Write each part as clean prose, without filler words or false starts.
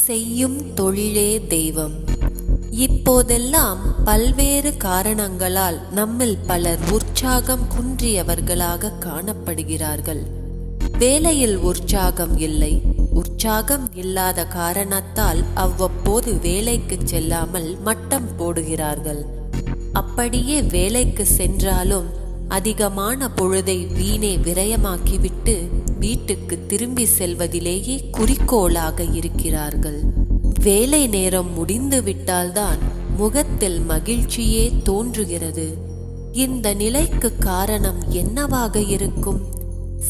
செய்யும் தொழிலே தெய்வம். இப்போதெல்லாம் பல்வேறு காரணங்களால் நம்மில் பலர் உற்சாகம் குன்றியவர்களாக காணப்படுகிறார்கள். வேலையில் உற்சாகம் இல்லை. உற்சாகம் இல்லாத காரணத்தால் அவ்வப்போது வேலைக்கு செல்லாமல் மட்டம் போடுகிறார்கள். அப்படியே வேலைக்கு சென்றாலும் அதிகமான பொழுதை வீணே விரயமாக்கிவிட்டு வீட்டுக்கு திரும்பி செல்வதிலேயே குறிக்கோளாக இருக்கிறார்கள். வேலை நேரம் முடிந்து விட்டால்தான் முகத்தில் மகிழ்ச்சியே தோன்றுகிறது. இந்த நிலைக்கு காரணம் என்னவாக இருக்கும்?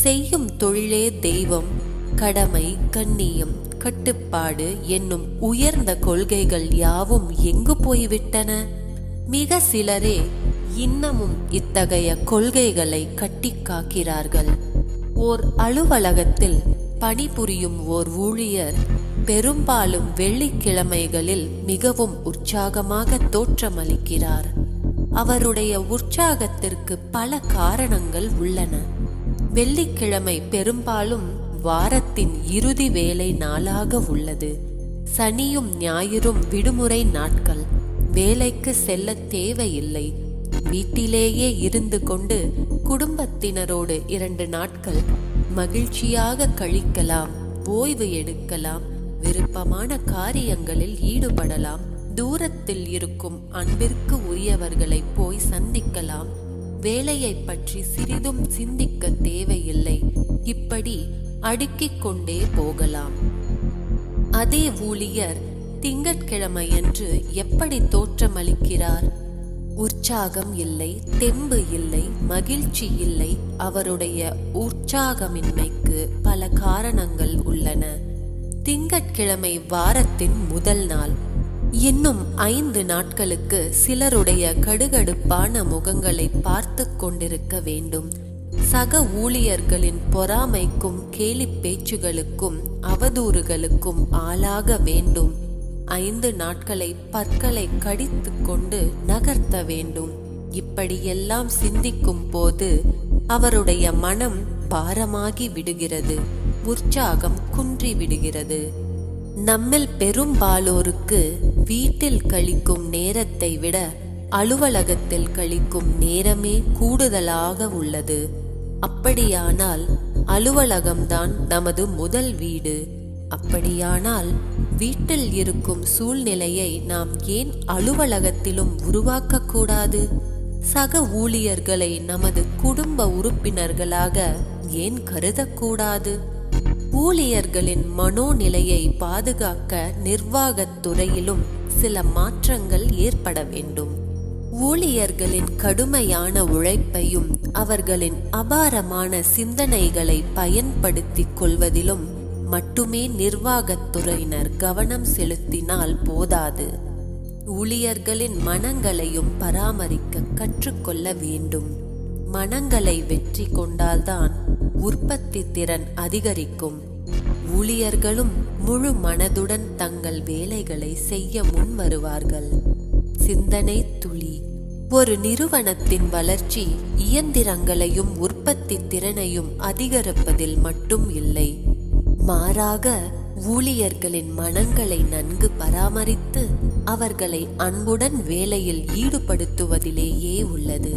செய்யும் தொழிலே தெய்வம், கடமை, கண்ணியம், கட்டுப்பாடு என்னும் உயர்ந்த கொள்கைகள் யாவும் எங்கு போய்விட்டன? மிக சிலரே இன்னமும் இத்தகைய கொள்கைகளை கட்டி காக்கிறார்கள். ஓர் அலுவலகத்தில் பணிபுரியும் ஓர் ஊழியர் பெரும்பாலும் வெள்ளிக்கிழமைகளில் மிகவும் உற்சாகமாக தோற்றமளிக்கிறார். அவருடைய உற்சாகத்திற்கு பல காரணங்கள் உள்ளன. வெள்ளிக்கிழமை பெரும்பாலும் வாரத்தின் இறுதி வேலை நாளாக உள்ளது. சனியும் ஞாயிறும் விடுமுறை நாட்கள். வேலைக்கு செல்ல தேவையில்லை. வீட்டிலேயே இருந்து கொண்டு குடும்பத்தினரோடு 2 நாட்கள் மகிழ்ச்சியாக கழிக்கலாம், ஓய்வு எடுக்கலாம், விருப்பமான காரியங்களில் ஈடுபடலாம், தூரத்தில் இருக்கும் அன்பிற்கு உரியவர்களை போய் சந்திக்கலாம், வேலையை பற்றி சிறிதும் சிந்திக்க தேவையில்லை. இப்படி அடுக்கிக் கொண்டே போகலாம். அதே ஊழியர் திங்கட்கிழமையன்று எப்படி தோற்றமளிக்கிறார்? உற்சாகம் இல்லை, தெம்பு இல்லை, மகிழ்ச்சி இல்லை. அவருடைய உற்சாகமின்மைக்கு பல காரணங்கள் உள்ளன. திங்கட்கிழமை வாரத்தின் முதல் நாள். இன்னும் 5 நாட்களுக்கு சிலருடைய கடுகடுப்பான முகங்களை பார்த்து கொண்டிருக்க வேண்டும். சக ஊழியர்களின் பொறாமைக்கும் கேலி பேச்சுகளுக்கும் அவதூறுகளுக்கும் ஆளாக வேண்டும். 5 நாட்களை பற்களை கடித்து கொண்டு நகர்த்த வேண்டும். இப்படியெல்லாம் சிந்திக்கும் போது அவருடைய மனம் பாரமாகி விடுகிறது, உற்சாகம் குன்றி விடுகிறது. நம்மில் பெரும்பாலோருக்கு வீட்டில் கழிக்கும் நேரத்தை விட அலுவலகத்தில் கழிக்கும் நேரமே கூடுதலாக உள்ளது. அப்படியானால் அலுவலகம்தான் நமது முதல் வீடு. அப்படியானால் வீட்டில் இருக்கும் சூழ்நிலையை நாம் ஏன் அலுவலகத்திலும் உருவாக்கக்கூடாது? சக ஊழியர்களை நமது குடும்ப உறுப்பினர்களாக ஏன் கருதக்கூடாது? ஊழியர்களின் மனோநிலையை பாதுகாக்க நிர்வாகத் துறையிலும் சில மாற்றங்கள் ஏற்பட வேண்டும். ஊழியர்களின் கடுமையான உழைப்பையும் அவர்களின் அபாரமான சிந்தனைகளை பயன்படுத்திக் கொள்வதிலும் மட்டுமே நிர்வாகத்துறையினர் கவனம் செலுத்தினால் போதாது. ஊழியர்களின் மனங்களையும் பராமரிக்க கற்றுக்கொள்ள வேண்டும். மனங்களை வெற்றி கொண்டால்தான் உற்பத்தி திறன் அதிகரிக்கும். ஊழியர்களும் முழு மனதுடன் தங்கள் வேலைகளை செய்ய முன் வருவார்கள். சிந்தனை துளி. ஒரு நிறுவனத்தின் வளர்ச்சி இயந்திரங்களையும் உற்பத்தி திறனையும் அதிகரிப்பதில் மட்டும் இல்லை, மாறாக ஊழியர்களின் மனங்களை நன்கு பராமரித்து அவர்களை அன்புடன் வேலையில் ஈடுபடுத்துவதிலேயே உள்ளது.